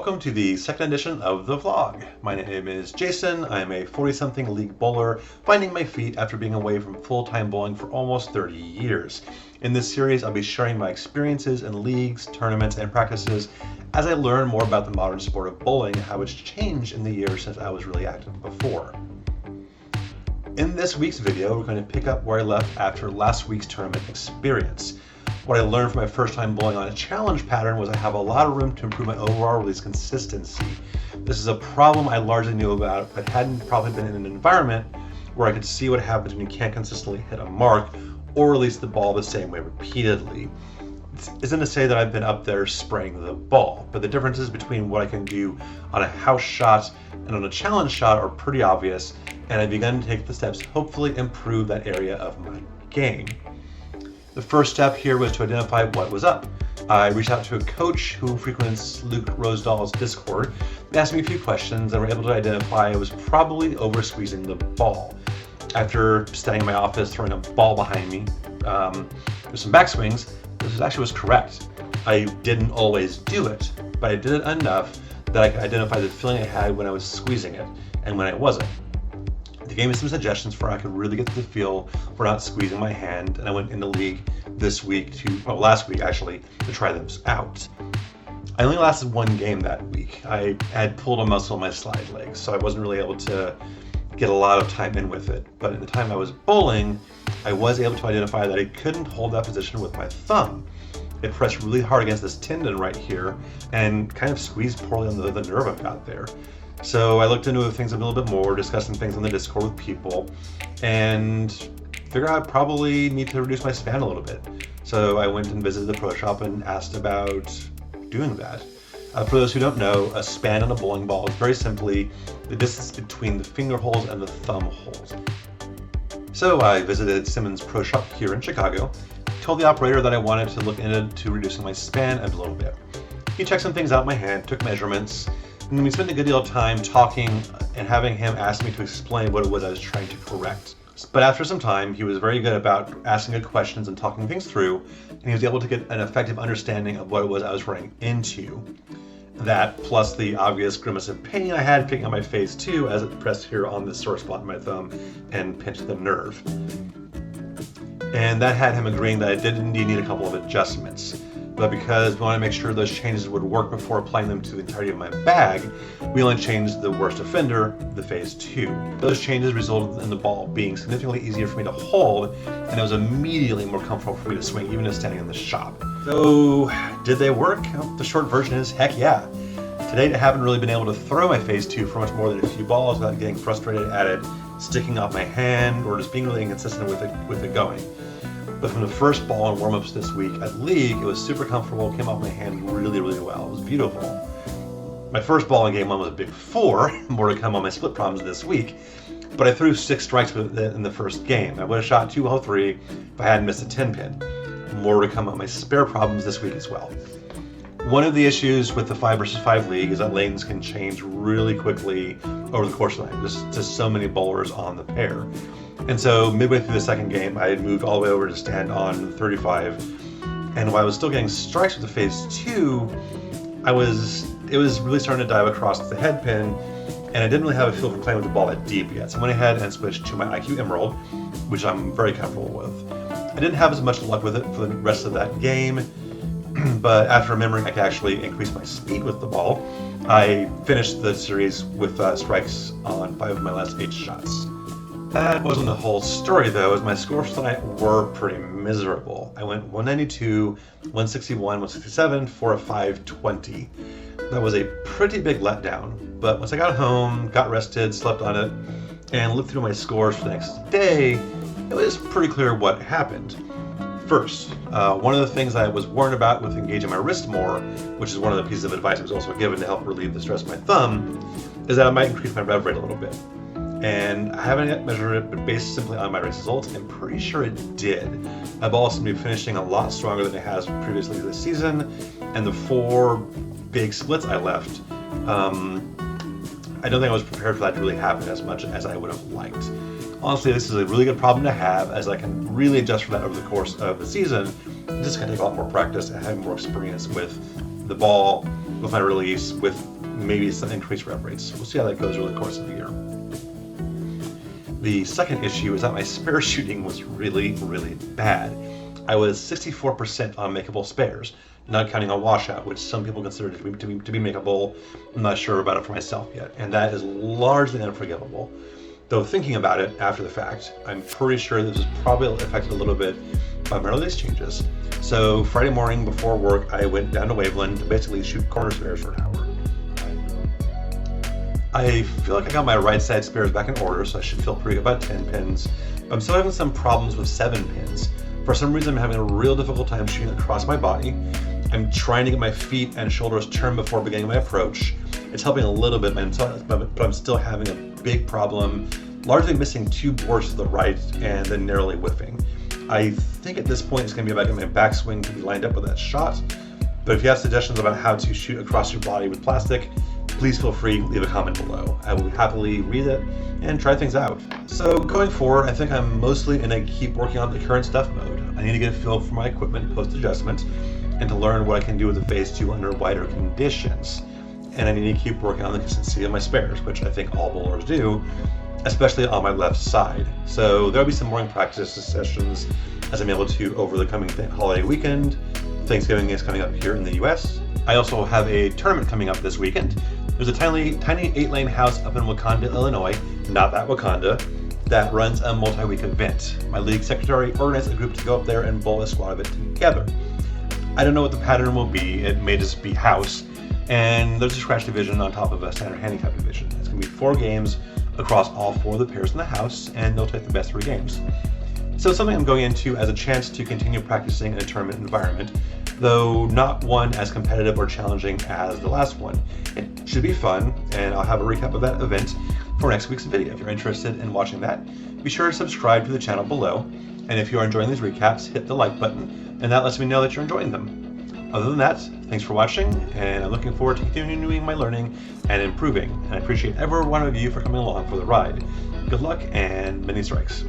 Welcome to the second edition of the vlog. My name is Jason. I am a 40-something league bowler, finding my feet after being away from full-time bowling for almost 30 years. In this series, I'll be sharing my experiences in leagues, tournaments, and practices as I learn more about the modern sport of bowling and how it's changed in the years since I was really active before. In this week's video, we're going to pick up where I left after last week's tournament experience. What I learned from my first time bowling on a challenge pattern was I have a lot of room to improve my overall release consistency. This is a problem I largely knew about, but hadn't probably been in an environment where I could see what happens when you can't consistently hit a mark or release the ball the same way repeatedly. This isn't to say that I've been up there spraying the ball, but the differences between what I can do on a house shot and on a challenge shot are pretty obvious, and I've begun to take the steps to hopefully improve that area of my game. The first step here was to identify what was up. I reached out to a coach who frequents Luke Rosedal's Discord. They asked me a few questions and were able to identify I was probably over squeezing the ball. After standing in my office throwing a ball behind me with some backswings, this actually was correct. I didn't always do it, but I did it enough that I could identify the feeling I had when I was squeezing it and when I wasn't. They gave me some suggestions for how I could really get the feel for not squeezing my hand, and I went into league this week last week actually, to try those out. I only lasted one game that week. I had pulled a muscle in my slide leg, so I wasn't really able to get a lot of time in with it. But in the time I was bowling, I was able to identify that I couldn't hold that position with my thumb. It pressed really hard against this tendon right here and kind of squeezed poorly on the nerve I've got there. So I looked into things a little bit more, discussing things on the Discord with people, and figured out I probably need to reduce my span a little bit. So I went and visited the pro shop and asked about doing that. For those who don't know, a span on a bowling ball is very simply the distance between the finger holes and the thumb holes. So I visited Simmons Pro Shop here in Chicago, told the operator that I wanted to look into reducing my span a little bit. He checked some things out in my hand, took measurements, and we spent a good deal of time talking and having him ask me to explain what it was I was trying to correct. But after some time, he was very good about asking good questions and talking things through, and he was able to get an effective understanding of what it was I was running into. That, plus the obvious grimace of pain I had picking on my face too, as it pressed here on this sore spot in my thumb and pinched the nerve. And that had him agreeing that I did indeed need a couple of adjustments. But because we wanted to make sure those changes would work before applying them to the entirety of my bag, we only changed the worst offender, the phase 2. Those changes resulted in the ball being significantly easier for me to hold, and it was immediately more comfortable for me to swing, even as standing in the shop. So, did they work? The short version is, heck yeah. To date, I haven't really been able to throw my phase 2 for much more than a few balls without getting frustrated at it sticking off my hand or just being really inconsistent with it going. But from the first ball and warm-ups this week at League, it was super comfortable, came off my hand really, really well. It was beautiful. My first ball in game 1 was a big 4, more to come on my split problems this week, but I threw 6 strikes with it in the first game. I would have shot 203 if I hadn't missed a 10 pin. More to come on my spare problems this week as well. One of the issues with the 5 versus 5 league is that lanes can change really quickly over the course of the night. There's just so many bowlers on the pair. And so midway through the second game, I had moved all the way over to stand on 35. And while I was still getting strikes with the phase 2, it was really starting to dive across the head pin, and I didn't really have a feel for playing with the ball that deep yet. So I went ahead and switched to my IQ Emerald, which I'm very comfortable with. I didn't have as much luck with it for the rest of that game, but after remembering I could actually increase my speed with the ball, I finished the series with strikes on 5 of my last 8 shots. That wasn't the whole story though, as my scores tonight were pretty miserable. I went 192, 161, 167 for a 520. That was a pretty big letdown, but once I got home, got rested, slept on it, and looked through my scores for the next day, it was pretty clear what happened. First, one of the things I was warned about with engaging my wrist more, which is one of the pieces of advice I was also given to help relieve the stress of my thumb, is that I might increase my rev rate a little bit. And I haven't yet measured it, but based simply on my race results, I'm pretty sure it did. My ball seemed to be finishing a lot stronger than it has previously this season, and the 4 big splits I left, I don't think I was prepared for that to really happen as much as I would have liked. Honestly, this is a really good problem to have, as I can really adjust for that over the course of the season. It's just going to take a lot more practice and having more experience with the ball with my release, with maybe some increased rev rates. We'll see how that goes over the course of the year. The second issue is that my spare shooting was really, really bad. I was 64% on makeable spares, not counting a washout, which some people consider to be makeable. I'm not sure about it for myself yet, and that is largely unforgivable. Though thinking about it after the fact, I'm pretty sure this was probably affected a little bit by my release changes. So Friday morning before work, I went down to Waveland to basically shoot corner spares for an hour. I feel like I got my right side spares back in order, so I should feel pretty good about 10 pins. But I'm still having some problems with 7 pins. For some reason, I'm having a real difficult time shooting across my body. I'm trying to get my feet and shoulders turned before beginning my approach. It's helping a little bit, but I'm still having a big problem, largely missing 2 bores to the right and then narrowly whiffing. I think at this point it's going to be about getting my backswing to be lined up with that shot. But if you have suggestions about how to shoot across your body with plastic, please feel free to leave a comment below. I will happily read it and try things out. So going forward, I think I'm mostly going to keep working on the current stuff mode. I need to get a feel for my equipment post-adjustment and to learn what I can do with the Phase 2 under wider conditions. And I need to keep working on the consistency of my spares, which I think all bowlers do, especially on my left side. So there'll be some morning practice sessions as I'm able to over the coming holiday weekend. Thanksgiving is coming up here in the US. I also have a tournament coming up this weekend. There's a tiny 8-lane house up in Wakanda, Illinois, not that Wakanda, that runs a multi-week event. My league secretary organized a group to go up there and bowl a squad of it together. I don't know what the pattern will be. It may just be house, and there's a scratch division on top of a standard handicap division. It's going to be 4 games across all 4 of the pairs in the house, and they'll take the best 3 games. So it's something I'm going into as a chance to continue practicing in a tournament environment, though not one as competitive or challenging as the last one. It should be fun, and I'll have a recap of that event for next week's video. If you're interested in watching that, be sure to subscribe to the channel below, and if you are enjoying these recaps, hit the like button, and that lets me know that you're enjoying them. Other than that, thanks for watching, and I'm looking forward to continuing my learning and improving, and I appreciate every one of you for coming along for the ride. Good luck, and many strikes.